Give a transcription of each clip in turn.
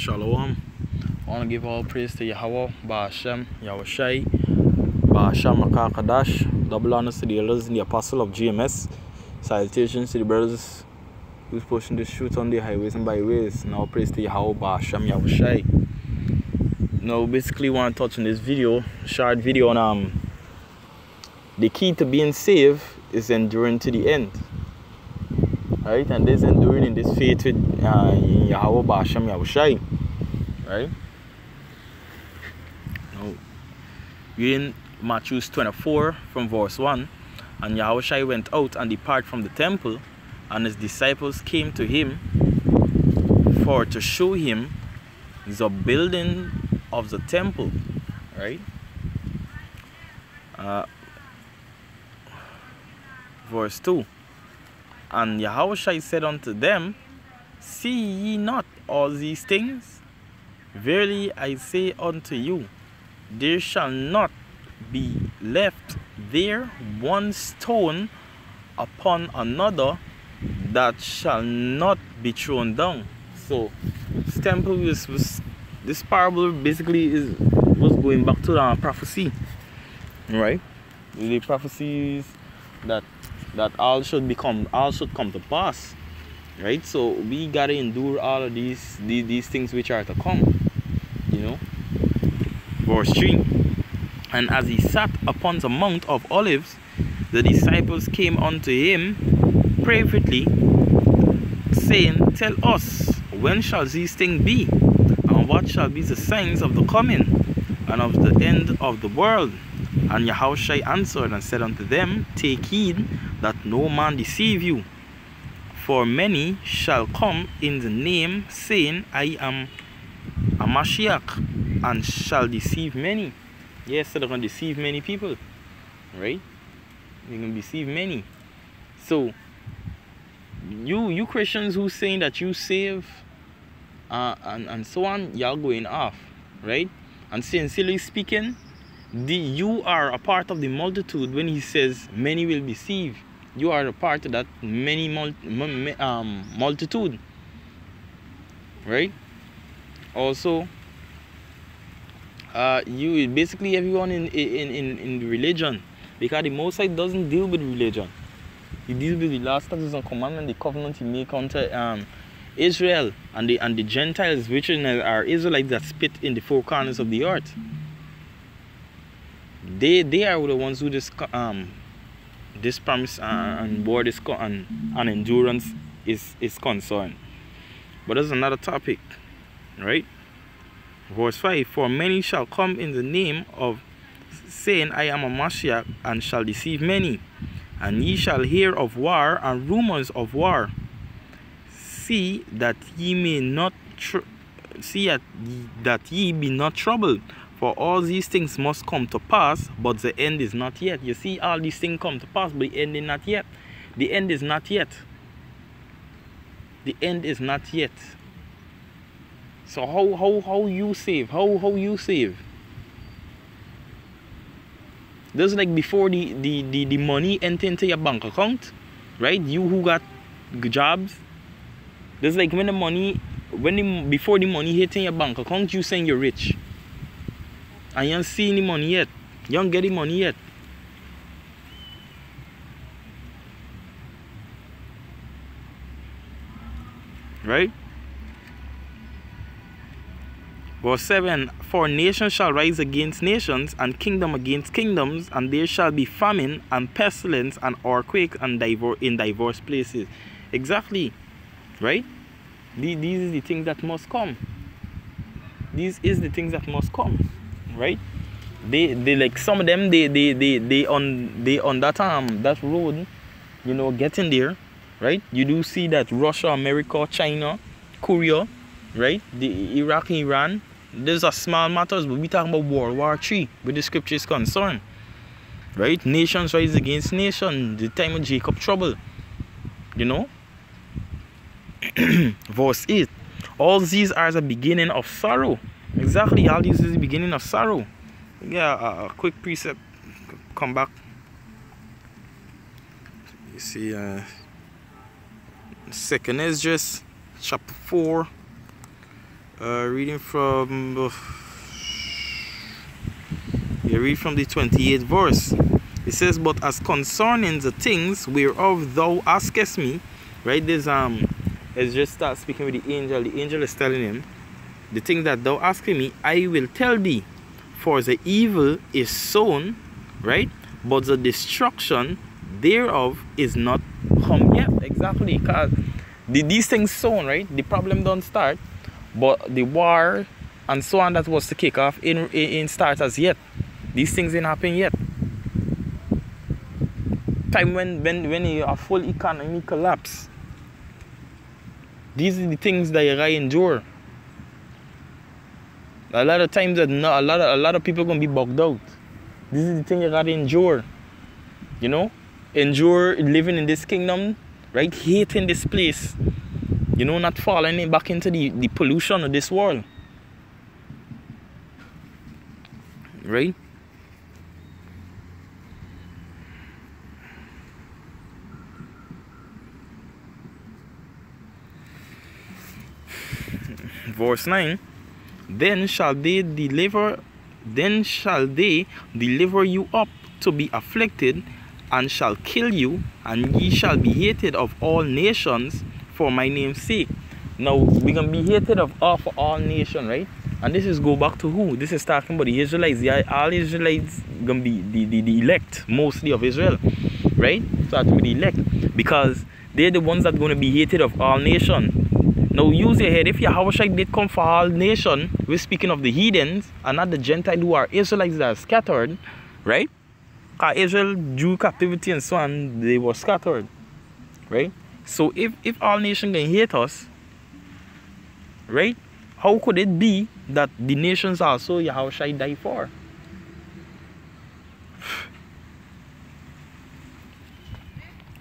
Shalom. I want to give all praise to Yahweh, Ba'ashem, Yahushai, Ba'ashem, Makakadash. Double honors to the elders and the apostle of GMS. Salutations to the brothers who's pushing the truth on the highways and byways. Now praise to Yahweh, Ba'ashem, Yahushai. Now basically want to touch on this video, short video on the key to being saved is enduring to the end. Right, and there's enduring in this faith with Yahweh Ba'ashem Yahushai. Right? Now, we're in Matthew 24 from verse 1. And Yahushai went out and departed from the temple, and his disciples came to him for to show him the building of the temple. Right? Verse 2. And Yahushua said unto them, see ye not all these things? Verily I say unto you, there shall not be left there one stone upon another that shall not be thrown down. So this temple was this parable basically was going back to the prophecy, right? The prophecies that all should come to pass, right? So we gotta endure all of these things which are to come, you know. Verse 3. And as he sat upon the Mount of Olives, the disciples came unto him privately, saying, tell us, when shall these things be, and what shall be the signs of the coming and of the end of the world? And Yahushua answered and said unto them, take heed that no man deceive you. For many shall come in the name, saying, I am a Mashiach, and shall deceive many. Yes, so they're going to deceive many people. Right? They're going to deceive many. So, you Christians who saying that you save, and so on, y'all going off. Right? And sincerely speaking, you are a part of the multitude when he says many will deceive. You are a part of that many multitude, right? Also, you basically everyone in the religion, because the Most High doesn't deal with religion. He deals with the last statutes and commandment, the covenant he made unto Israel and the Gentiles, which are Israelites that spit in the four corners of the earth. They are the ones who this promise and bore this and endurance is concerned. But that's another topic, right? Verse 5. For many shall come in the name of, saying, I am a Mashiach, and shall deceive many. And ye shall hear of war and rumors of war. See that ye may not that ye be not troubled. For all these things must come to pass, but the end is not yet. You see, all these things come to pass, but the end is not yet. The end is not yet. The end is not yet. So how you save? How you save? Just like before the money enter into your bank account, right? You who got jobs, just like when the money, before the money hit in your bank account, you saying you're rich. And you don't see any money yet. You don't get the money yet. Right? Verse 7. For nation shall rise against nations, and kingdom against kingdoms, and there shall be famine, and pestilence, and earthquake, and in diverse places. Exactly. Right? These is the things that must come. These is the things that must come. Right? They like some of them they on that road, you know, getting there, right? You do see that Russia, America, China, Korea, right? The Iraq, Iran. These are small matters, but we talking about World War III, where the scripture is concerned. Right? Nations rise against nation, the time of Jacob trouble. You know? Verse 8. All these are the beginning of sorrow. Exactly, all this is the beginning of sorrow. Yeah, a quick precept. Come back. You see, 2nd Esdras, chapter 4, Reading from read from the 28th verse. It says, but as concerning the things whereof thou askest me, right? There's let's just start speaking with the angel. The angel is telling him, the thing that thou asking me, I will tell thee, for the evil is sown, right? But the destruction thereof is not come yet. Exactly, because these things sown, right? The problem don't start, but the war and so on that was to kick off in start as yet. These things ain't happen yet. Time when you have full economic collapse. These are the things that you gotta endure. A lot of times that a lot of people gonna be bugged out. This is the thing you gotta endure. You know? Endure living in this kingdom, right? Hating this place. You know, not falling back into the pollution of this world. Right? Verse 9, then shall they deliver you up to be afflicted, and shall kill you, and ye shall be hated of all nations for my name's sake. Now we're gonna be hated of for all nations, right? And this is go back to who? This is talking about the Israelites. All Israelites gonna be the elect, mostly of Israel, right? Starting with the elect, because they're the ones that are gonna be hated of all nations. Now use your head. If Yahushua did come for all nations, we're speaking of the heathens and not the Gentiles who are Israelites that are scattered, right? Because Israel, Jew captivity and so on, they were scattered, right? So if all nations can hate us, right? How could it be that the nations also Yahushua died for?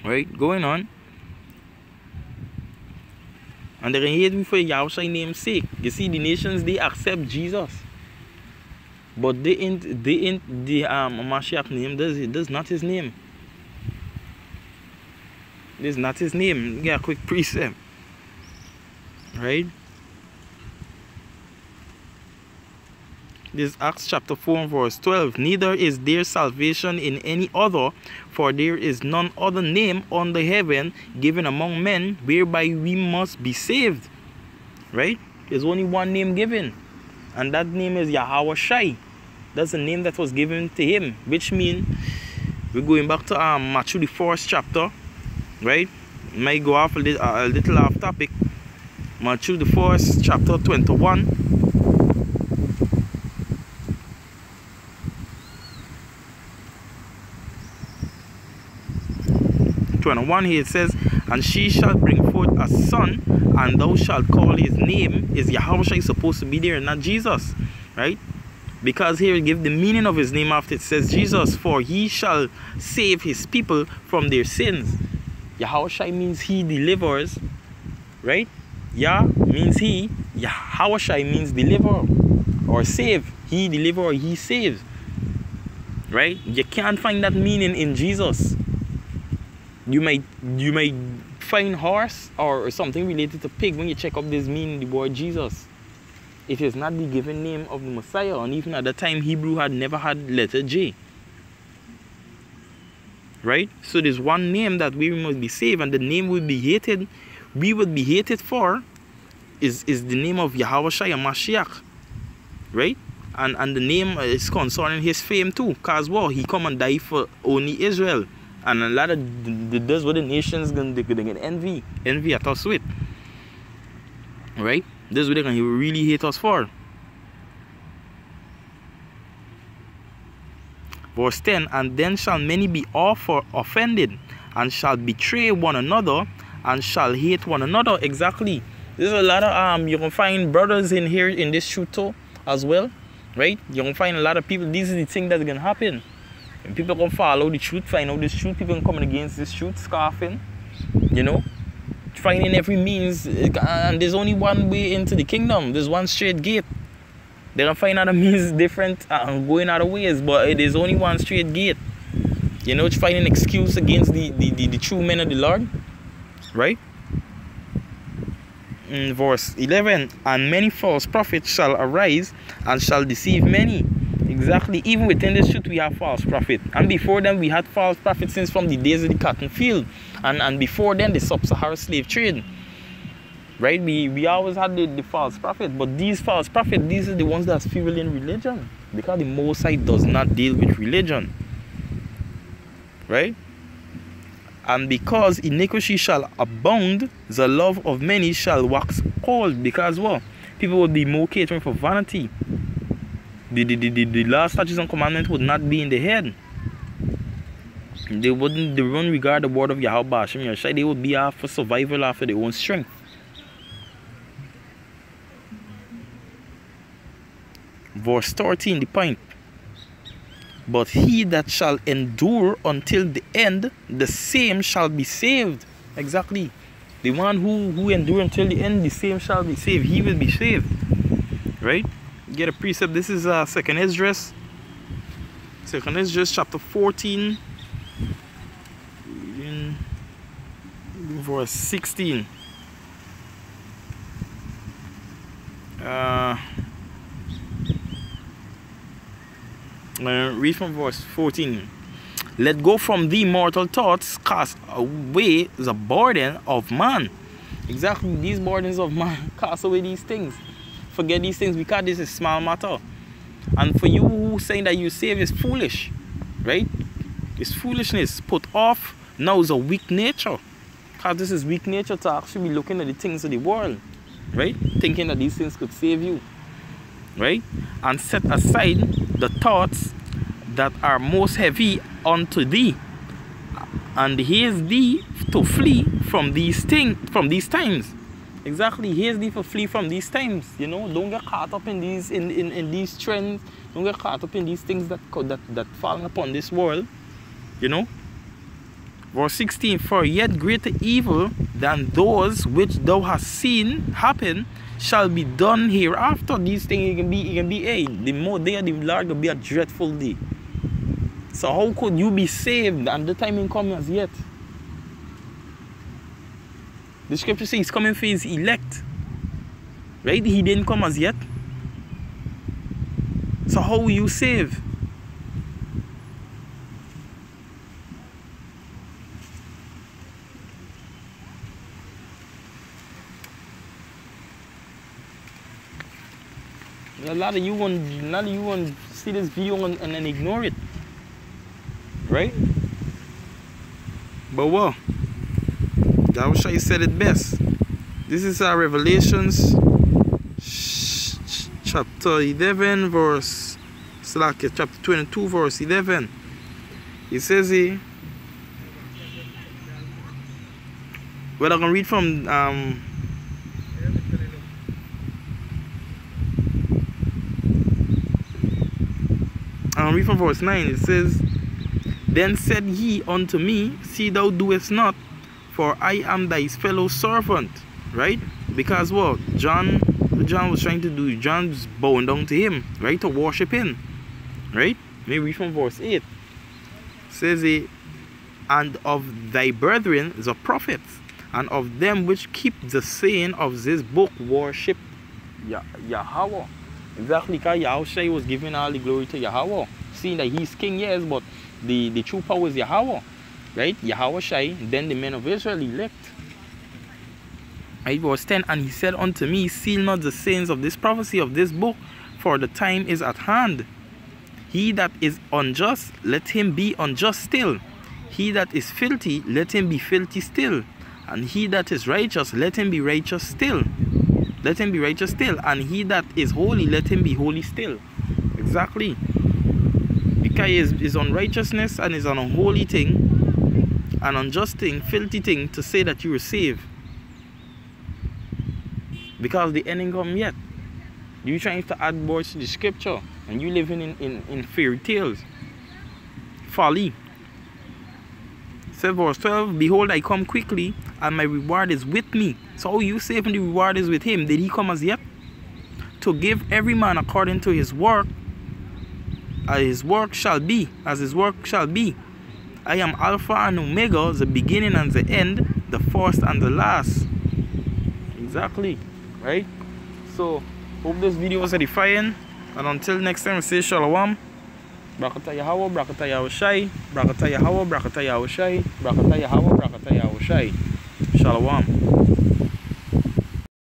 Right? Going on. And they hate me for Yahushua's name's sake. You see, the nations, they accept Jesus. But they ain't the Mashiach name. That's not his name. This is not his name. Get a quick precept. Right? This is Acts chapter 4 and verse 12. Neither is there salvation in any other, for there is none other name under heaven given among men whereby we must be saved. Right? There's only one name given, and that name is Yahushua. That's the name that was given to him, which means we're going back to Matthew the 4th chapter. Right? Might go off a little off topic. Matthew the 4th chapter 21. 21 here it says, and she shall bring forth a son, and thou shalt call his name. Is Yahushua supposed to be there and not Jesus? Right? Because here it gives the meaning of his name after it says Jesus, for he shall save his people from their sins. Yahushua means he delivers, right? Yah means he, Yahushua means deliver or save. He deliver or he saves. Right? You can't find that meaning in Jesus. You might find horse or something related to pig when you check up this meaning, the word Jesus. It is not the given name of the Messiah, and even at that time Hebrew had never had letter J. Right? So there's one name that we must be saved, and the name we would be hated for is the name of Yahushua Mashiach. Right? And the name is concerning his fame too, because well, he come and die for only Israel. And a lot of that's what the nations gonna get envy at us with. Right? This is what they're gonna really hate us for. Verse 10, and then shall many be offended, and shall betray one another, and shall hate one another. Exactly. There's a lot of you can find brothers in here in this truth too as well. Right? You can find a lot of people. These are the things that's gonna happen. When people gonna follow the truth, find out this truth, people coming against this truth, scoffing, you know, finding every means, and there's only one way into the kingdom. There's one straight gate. They're gonna find other means different, going other ways, but there's only one straight gate. You know, to find an excuse against the true men of the Lord, right? verse 11, and many false prophets shall arise and shall deceive many. Exactly. Even within this truth we have false prophet, and before them we had false prophets since from the days of the cotton field, and before then the sub-Saharan slave trade. Right? We always had the false prophet, but these false prophets, these are the ones that's fueling religion, because the Most High does not deal with religion. Right? And because iniquity shall abound, the love of many shall wax cold. Because what? People will be more catering for vanity. The law, statutes, and commandments would not be in the head. They wouldn't regard the word of Yahweh Hashem Yahshai. They would be after survival, after their own strength. Verse 13, the point. But he that shall endure until the end, the same shall be saved. Exactly. The one who endure until the end, the same shall be saved. He will be saved. Right? Get a precept. This is 2nd Esdras. 2nd Esdras chapter 14. In verse 16. Read from verse 14. Let go from thee mortal thoughts, cast away the burden of man. Exactly, these burdens of man, cast away these things. Forget these things, because this is small matter. And for you who saying that you save is foolish, right? It's foolishness. Put off now is a weak nature, because this is weak nature to actually be looking at the things of the world, right? Thinking that these things could save you, right? And set aside the thoughts that are most heavy unto thee, and haste thee to flee from these times. Exactly, haste thee to flee from these times. You know, don't get caught up in these in these trends. Don't get caught up in these things that fall upon this world. You know. Verse 16. For yet greater evil than those which thou hast seen happen shall be done hereafter. These things it can be the more day of the Lord will be a dreadful day. So how could you be saved and the time ain't come as yet? The scripture says he's coming for his elect. Right? He didn't come as yet. So how will you save? A lot of you want to see this video and then ignore it. Right? But what? Yahushua said it best. This is our Revelations chapter 11 verse chapter 22 verse 11. It says here, well, I can read from I'll read from verse 9. It says, Then said he unto me, See thou doest not, for I am thy fellow servant. Right? Because what? John was trying to do, John's bowing down to him, right? To worship him. Right? Let me read from verse 8. It says, And of thy brethren the prophets, and of them which keep the saying of this book, worship Yahweh. Exactly, because Yahushua was giving all the glory to Yahweh. Seeing that he's king, yes, but the true power is Yahweh. Right? Yahushua, then the men of Israel elect. Right, verse 10, And he said unto me, Seal not the sayings of this prophecy of this book, for the time is at hand. He that is unjust, let him be unjust still. He that is filthy, let him be filthy still. And he that is righteous, let him be righteous still. Let him be righteous still. And he that is holy, let him be holy still. Exactly. Because his unrighteousness and his an unholy thing, an unjust thing, filthy thing, to say that you were saved. Because the end ain't come yet. You trying to add words to the scripture, and you living in fairy tales. Folly. Says verse 12, Behold, I come quickly, and my reward is with me. So how you saving the reward is with him? Did he come as yet? To give every man according to his work, as his work shall be. I am Alpha and Omega, the beginning and the end, the first and the last. Exactly. Right? So, hope this video was edifying. And until next time, say Shalom. Brakata Yahweh, Brakata Yahushai, Brakata Yahweh, Brakata Yahushai, Brakata Yahweh, Brakata Yahushai. Shalom.